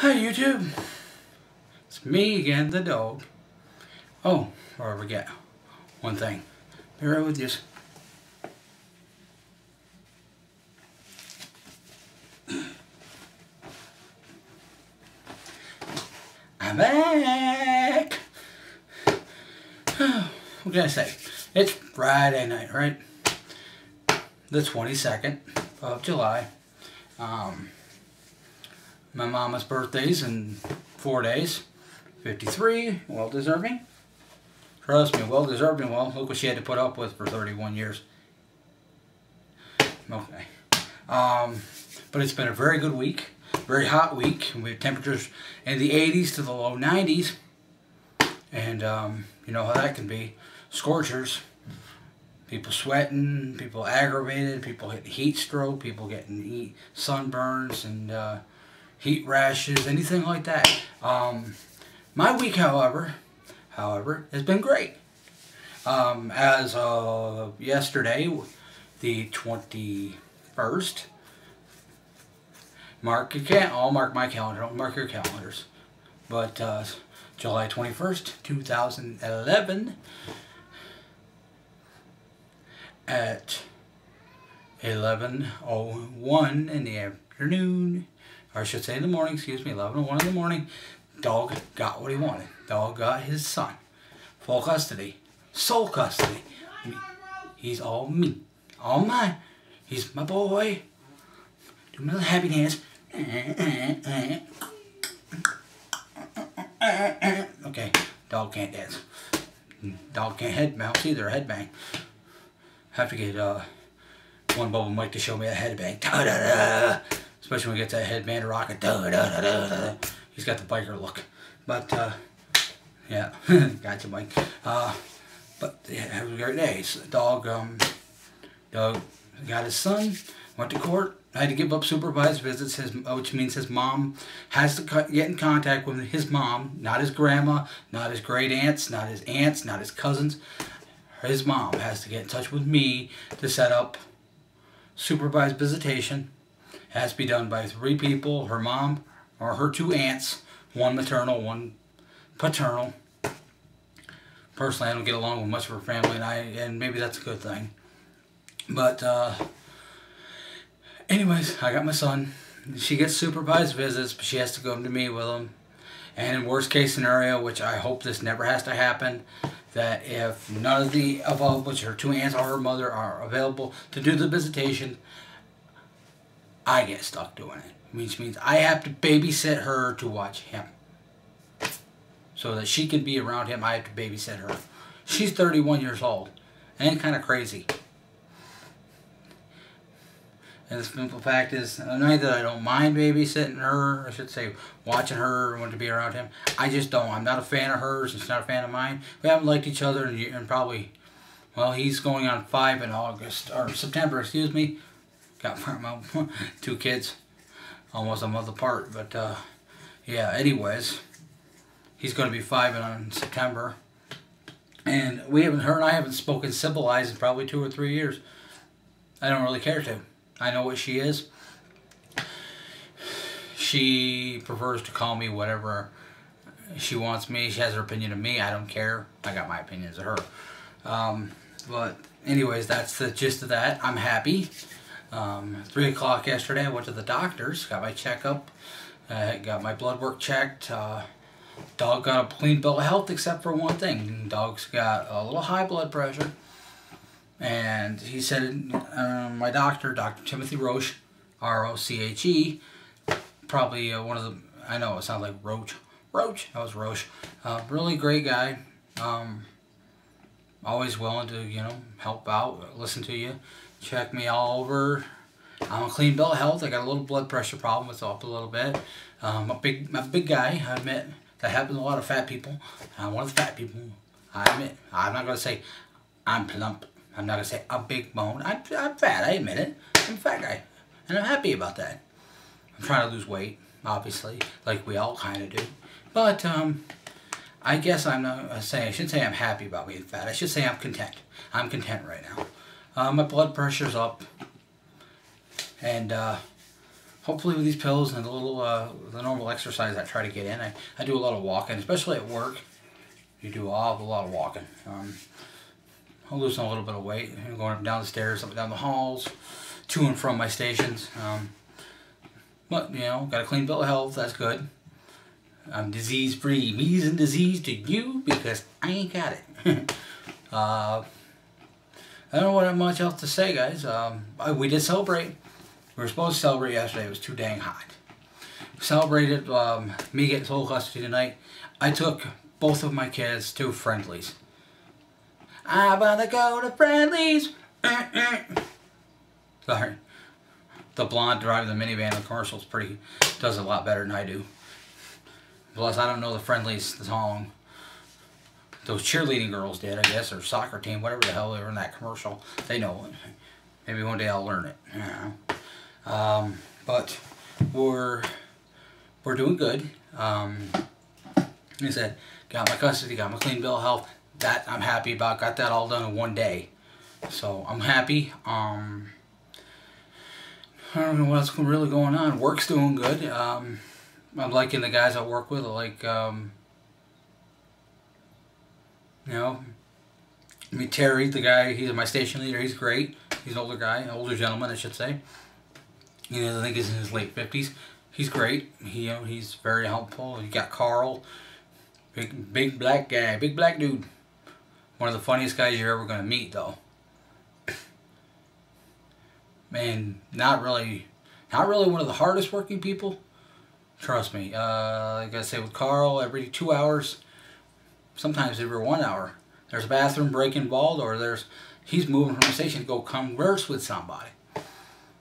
Hi YouTube, it's me again, the dog. Oh, or I forget one thing. Be right with you. I'm back. What can I say? It's Friday night, right? The 22nd of July. My mama's birthday's in 4 days. 53, well deserving. Trust me, well deserving. Well, look what she had to put up with for 31 years. Okay. But it's been a very good week. Very hot week. We have temperatures in the 80s to the low 90s. And you know how that can be. Scorchers. People sweating, people aggravated, people getting heat stroke, people getting sunburns and heat rashes, anything like that. My week, however, has been great. As of yesterday, the 21st, I'll mark my calendar, don't mark your calendars, but July 21st, 2011, at 11:01 in the afternoon, or I should say in the morning, excuse me, 11:01 in the morning, dog got what he wanted. Dog got his son. Full custody. Sole custody. He's all me. All mine. He's my boy. Do my little happy dance. Okay, dog can't dance. Dog can't head bounce either, headbang. Have to get one Bubble Mike to show me a headbang. Da-da-da. Especially when he gets that headband rocking. Da-da-da-da-da. He's got the biker look. But, yeah. Gotcha, Mike. But, yeah, have a great day. So, dog got his son, went to court. I had to give up supervised visits, which means his mom has to get in contact with his mom, not his grandma, not his great aunts, not his aunts, not his cousins. His mom has to get in touch with me to set up supervised visitation. It has to be done by 3 people, her mom or her 2 aunts, one maternal, one paternal. Personally, I don't get along with much of her family, and maybe that's a good thing. But anyways, I got my son. She gets supervised visits, but she has to go to me with him. And in worst case scenario, which I hope this never has to happen, that if none of the above, which her 2 aunts or her mother, are available to do the visitation, I get stuck doing it. Which means I have to babysit her to watch him. So that she can be around him, I have to babysit her. She's 31 years old. And kind of crazy. And the simple fact is, not that I don't mind babysitting her, I should say watching her and want to be around him. I just don't. I'm not a fan of hers, she's not a fan of mine. We haven't liked each other in probably, well, he's going on 5 in August, or September, excuse me. Got my 2 kids, almost a month apart. But, yeah, anyways, he's going to be 5 in September. And her and I haven't spoken civilized in probably 2 or 3 years. I don't really care to. I know what she is. She prefers to call me whatever she wants me. She has her opinion of me. I don't care. I got my opinions of her. But anyways, that's the gist of that. I'm happy. 3 o'clock yesterday, I went to the doctor's. Got my checkup. Got my blood work checked. Dog got a clean bill of health except for one thing. Dog's got a little high blood pressure. And he said, my doctor, Dr. Timothy Roche, R-O-C-H-E, probably one of the, I know it sounds like Roach. Roach, that was Roche. Really great guy. Always willing to, you know, help out, listen to you, check me all over. I'm a clean bill of health. I got a little blood pressure problem. It's up a little bit. I'm a big guy, I admit. That happens to a lot of fat people. I'm one of the fat people. I admit. I'm not going to say I'm plump. I'm not going to say a big bone. I'm fat, I admit it. I'm a fat guy. And I'm happy about that. I'm trying to lose weight, obviously, like we all kind of do. But, I guess I'm not saying, I shouldn't say I'm happy about being fat. I should say I'm content. I'm content right now. My blood pressure's up. And hopefully with these pills and a little the normal exercise I try to get in, I do a lot of walking, especially at work. You do a lot of walking. I'm losing a little bit of weight, going up and down the stairs, up and down the halls, to and from my stations. But, you know, got a clean bill of health, that's good. I'm disease-free. Me's and disease to you because I ain't got it. I don't know what much else to say, guys. We did celebrate. We were supposed to celebrate yesterday. It was too dang hot. We celebrated me getting sole custody tonight. I took both of my kids to Friendly's. I wanna go to Friendly's. Sorry. The blonde driving the minivan in the commercials does a lot better than I do. Plus, I don't know the Friendly's song. Those cheerleading girls did, I guess, or soccer team, whatever the hell they were in that commercial. They know it. Maybe one day I'll learn it. You know. But we're doing good. Like I said, got my custody, got my clean bill of health. That I'm happy about. Got that all done in one day. So I'm happy. I don't know what's really going on. Work's doing good. I'm liking the guys I work with. I like, you know, I mean, Terry, the guy, he's my station leader. He's great. He's an older guy, an older gentleman, I should say. You know, I think he's in his late 50s. He's great. He's very helpful. You got Carl, big black guy, big black dude. One of the funniest guys you're ever going to meet, though. Man, not really one of the hardest working people. Trust me. Like I say, with Carl, every 2 hours, sometimes every 1 hour, there's a bathroom break involved, or he's moving from the station to go converse with somebody.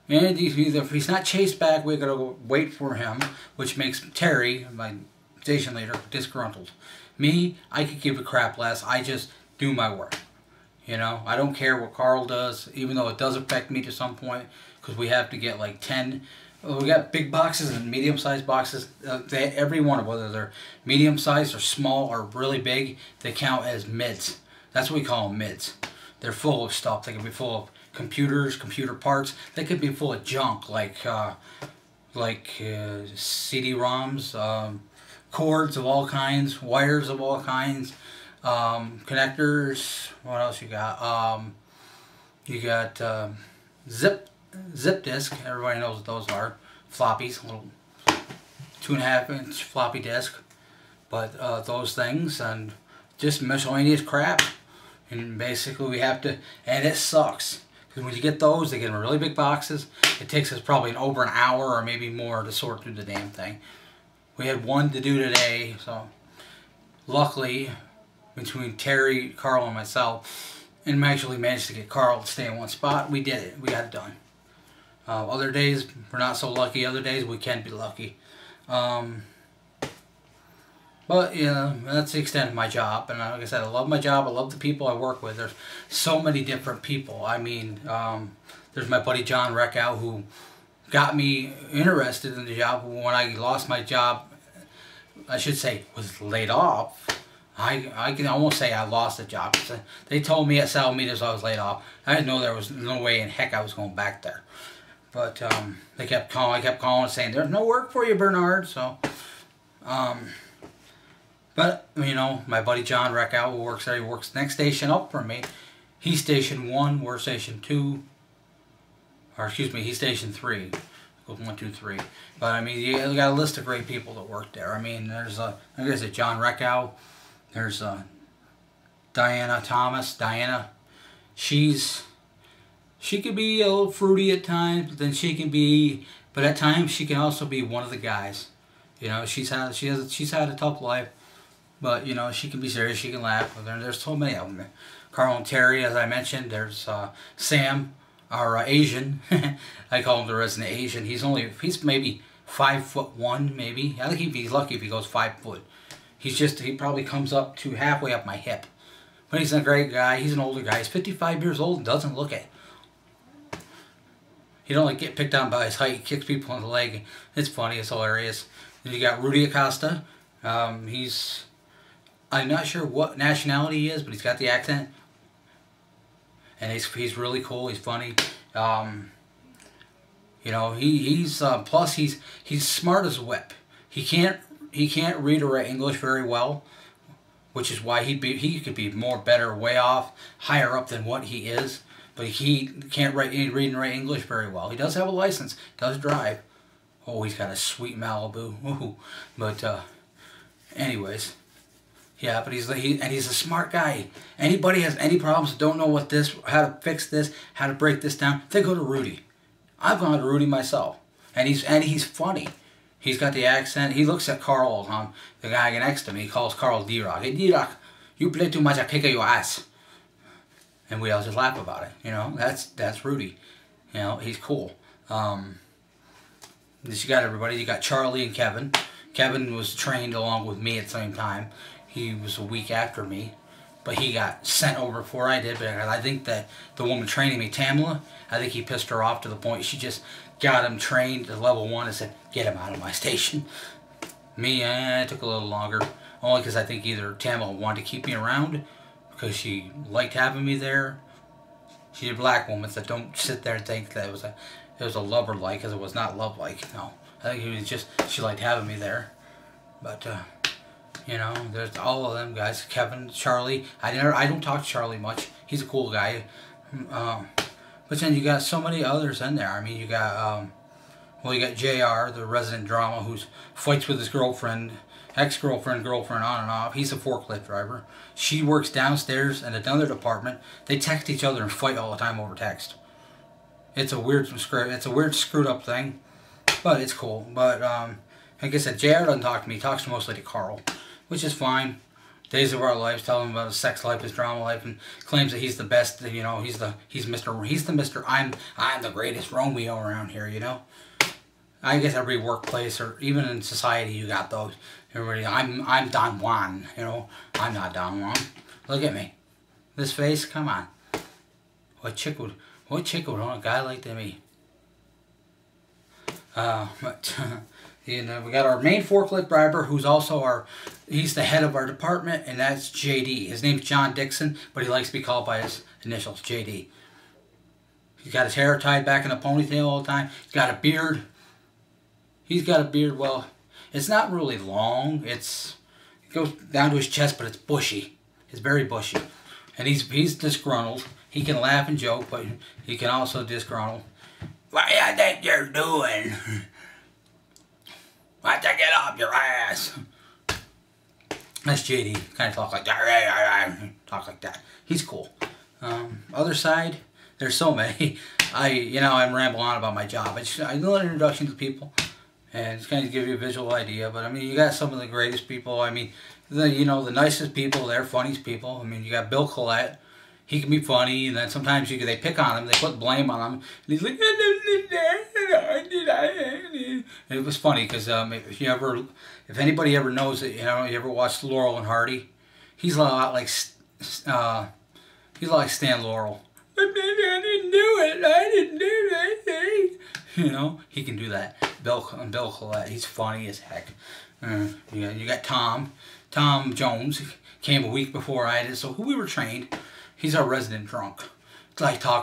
And if he's not chased back, we're going to go wait for him, which makes Terry, my station leader, disgruntled. Me, I could give a crap less. I just do my work. You know, I don't care what Carl does, even though it does affect me to some point, because we have to get like 10. We got big boxes and medium-sized boxes. Every one of them, whether they're medium-sized or small or really big, they count as mids. That's what we call them, mids. They're full of stuff. They can be full of computers, computer parts. They could be full of junk like CD-ROMs, cords of all kinds, wires of all kinds. Connectors. What else you got? You got zip disk. Everybody knows what those are. Floppies, a little 2.5-inch floppy disk. But those things and just miscellaneous crap. And basically we have to, and it sucks because when you get those, they get in really big boxes. It takes us probably over an hour or maybe more to sort through the damn thing. We had one to do today, so luckily, between Terry, Carl, and myself, and we actually managed to get Carl to stay in one spot. We did it. We got it done. Other days, we're not so lucky. Other days, we can be lucky. But, you know, that's the extent of my job. And like I said, I love my job. I love the people I work with. There's so many different people. I mean, there's my buddy John Reckow, who got me interested in the job. When I lost my job, I should say, was laid off. I can almost say I lost the job. They told me at Salamitas I was laid off. I didn't know there was no way in heck I was going back there. But they kept calling. I kept calling and saying, there's no work for you, Bernard. So, but, you know, my buddy John Reckow, who works there, he works next station up from me. He's station 1, we're station 2. Or, excuse me, he's station 3. Goes 1, 2, 3. But, I mean, you got a list of great people that work there. I mean, there's, like I said, John Reckow. There's Diana Thomas. Diana, she could be a little fruity at times, but then she can be, but at times she can also be one of the guys. You know, she's had a tough life, but you know, she can be serious, she can laugh. There's so many of them. Carl and Terry, as I mentioned. There's Sam, our Asian. I call him the resident Asian. He's maybe 5'1", maybe. I think he's lucky if he goes 5 foot. He probably comes up to halfway up my hip. But he's a great guy. He's an older guy. He's 55 years old and doesn't look it. He don't like get picked on by his height. He kicks people in the leg. It's funny. It's hilarious. Then you got Rudy Acosta. I'm not sure what nationality he is, but he's got the accent. And he's really cool. He's funny. You know, he's plus he's smart as a whip. He can't read or write English very well, which is why he could be more better, way off, higher up than what he is. But he can't read and write English very well. He does have a license, does drive. Oh, he's got a sweet Malibu. Ooh. But anyways, yeah. But he's a smart guy. Anybody has any problems, don't know how to fix this, how to break this down, they go to Rudy. I've gone to Rudy myself, and he's funny. He's got the accent. He looks at Carl all the time. The guy next to me, he calls Carl D-Rock. Hey, D-Rock, you play too much, I kick your ass. And we all just laugh about it. You know, that's Rudy. You know, he's cool. You got everybody. You got Charlie and Kevin. Kevin was trained along with me at the same time. He was a week after me. But he got sent over before I did. But I think that the woman training me, Tamla, I think he pissed her off to the point she just got him trained to level 1 and said, get him out of my station. Me, it took a little longer. Only because I think either Tamla wanted to keep me around because she liked having me there. She's a black woman, so don't sit there and think that it was a lover-like, because it was not love-like. No, I think it was just she liked having me there. But you know, there's all of them guys. Kevin, Charlie. I don't talk to Charlie much. He's a cool guy. But then you got so many others in there. I mean, you got you got JR, the resident drama, who fights with his girlfriend, ex-girlfriend, girlfriend, on and off. He's a forklift driver. She works downstairs in another department. They text each other and fight all the time over text. It's a weird screwed up thing, but it's cool. But like I said, JR doesn't talk to me. He talks mostly to Carl, which is fine. Days of Our Lives, tell him about his sex life, his drama life, and claims that he's the best. You know, he's the Mr. I'm the greatest Romeo around here. You know, I guess every workplace or even in society you got those. Everybody, I'm Don Juan. You know, I'm not Don Juan. Look at me, this face. Come on, what chick would want a guy like me? But. You know, we got our main forklift driver, who's also he's the head of our department, and that's JD. His name's John Dixon, but he likes to be called by his initials, JD. He's got his hair tied back in a ponytail all the time. He's got a beard. Well, it's not really long. It goes down to his chest, but it's bushy. It's very bushy. And he's disgruntled. He can laugh and joke, but he can also disgruntle. What do you think you're doing? Why don't you get off your ass? That's JD. Kind of talk like that. He's cool. Other side, there's so many. I'm rambling on about my job. I do an introduction to people, and it's kind of give you a visual idea. But I mean, you got some of the greatest people. I mean, the nicest people. They're funniest people. I mean, you got Bill Collette. He can be funny, and then sometimes they pick on him, they put blame on him, and he's like, and it was funny because if anybody ever knows it, you ever watched Laurel and Hardy, he's a lot like Stan Laurel. I didn't do it. You know, he can do that. Bill Collette, he's funny as heck. You got Tom Jones, came a week before I did, so we were trained. He's our resident drunk.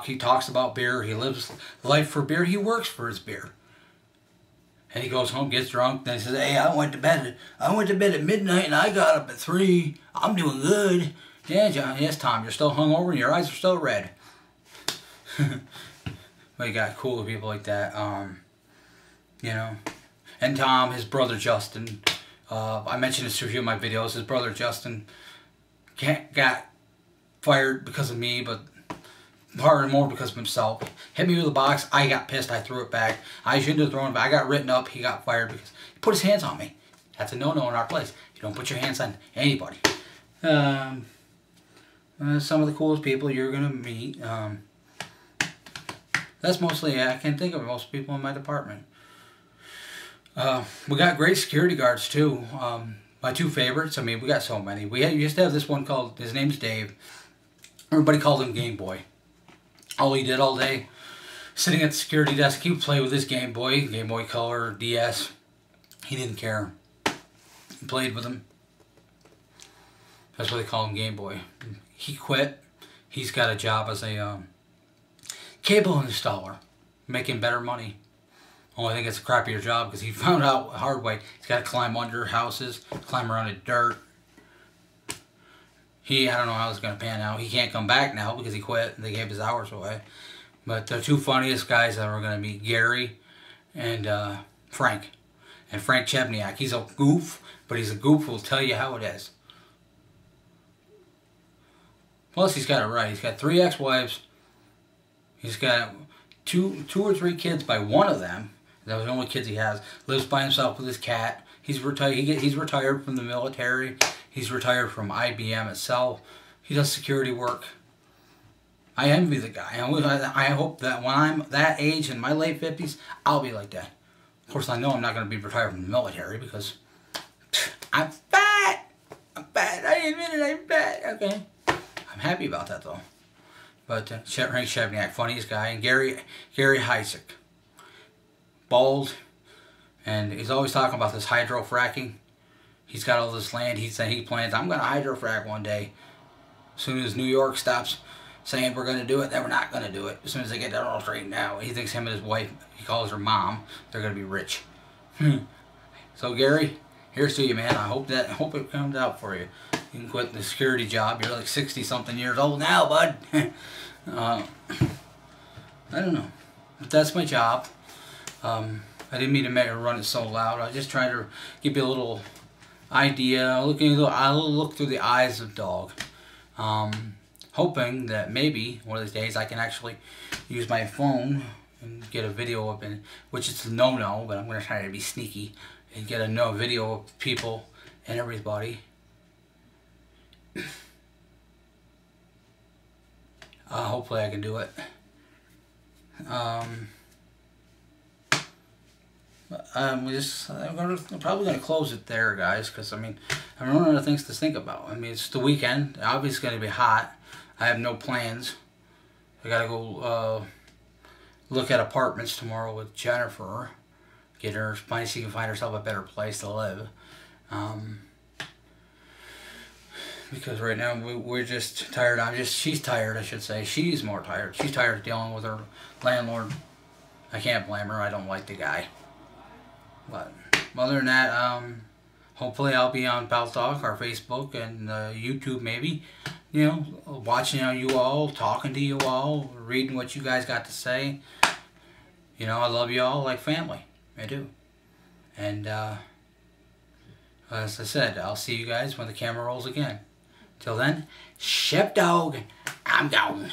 He talks about beer. He lives life for beer. He works for his beer. And he goes home, gets drunk, then he says, "Hey, I went to bed at midnight and I got up at 3. I'm doing good." Yeah, John. Yes, Tom. You're still hungover and your eyes are still red. But you got cool people like that. You know. And Tom, his brother Justin. I mentioned this in a few of my videos. His brother Justin got fired because of me, but more because of himself. Hit me with a box. I got pissed. I threw it back. I shouldn't have thrown it back. I got written up. He got fired because he put his hands on me. That's a no-no in our place. You don't put your hands on anybody. Some of the coolest people you're going to meet. That's mostly, I can't think of most people in my department. We got great security guards too. My 2 favorites, I mean, we got so many. We used to have this one called, his name's Dave. Everybody called him Game Boy. All he did all day, sitting at the security desk, he would play with his Game Boy Color, DS. He didn't care. He played with him. That's why they call him Game Boy. He quit. He's got a job as a cable installer, making better money. Only thing it's a crappier job because he found out the hard way. He's got to climb under houses, climb around the dirt. I don't know how it's going to pan out. He can't come back now because he quit. They gave his hours away. But the two funniest guys that we're going to meet, Gary and Frank. And Frank Chebniak. He's a goof, but he's a goof who will tell you how it is. Plus, he's got it right. He's got 3 ex-wives. He's got two or three kids by one of them. Those are the only kids he has. Lives by himself with his cat. He's retired. He's retired from the military. He's retired from IBM itself. He does security work. I envy the guy. I hope that when I'm that age, in my late 50s, I'll be like that. Of course, I know I'm not going to be retired from the military because I'm fat. I'm fat. I admit it. I'm fat. Okay. I'm happy about that though. But Frank Chebniak, funniest guy, and Gary Heisek, bald, and he's always talking about this hydrofracking. He's got all this land. He said he plans, I'm going to hydrofrack one day. As soon as New York stops saying we're going to do it, then we're not going to do it. As soon as they get that all straightened out. He thinks him and his wife, he calls her mom, they're going to be rich. So Gary, here's to you, man. I hope it comes out for you. You can quit the security job. You're like 60-something years old now, bud. I don't know. But that's my job. I didn't mean to run it so loud. I just tried to give you a little idea. I'll look through the eyes of dog. Hoping that maybe one of these days I can actually use my phone and get a video of it, which is a no-no, but I'm going to try to be sneaky and get a video of people and everybody. Hopefully I can do it. I'm probably gonna close it there, guys, because I mean, I'm running out of things to think about. I mean, it's the weekend. Obviously, it's gonna be hot. I have no plans. I gotta go look at apartments tomorrow with Jennifer. Get her, see if she can find herself a better place to live. Because right now we're just tired. She's tired, I should say. She's more tired. She's tired of dealing with her landlord. I can't blame her. I don't like the guy. But other than that, hopefully I'll be on Pal Talk, or Facebook, and YouTube maybe. You know, watching you all, talking to you all, reading what you guys got to say. You know, I love you all like family. I do. And as I said, I'll see you guys when the camera rolls again. Till then, Chef Dog, I'm gone.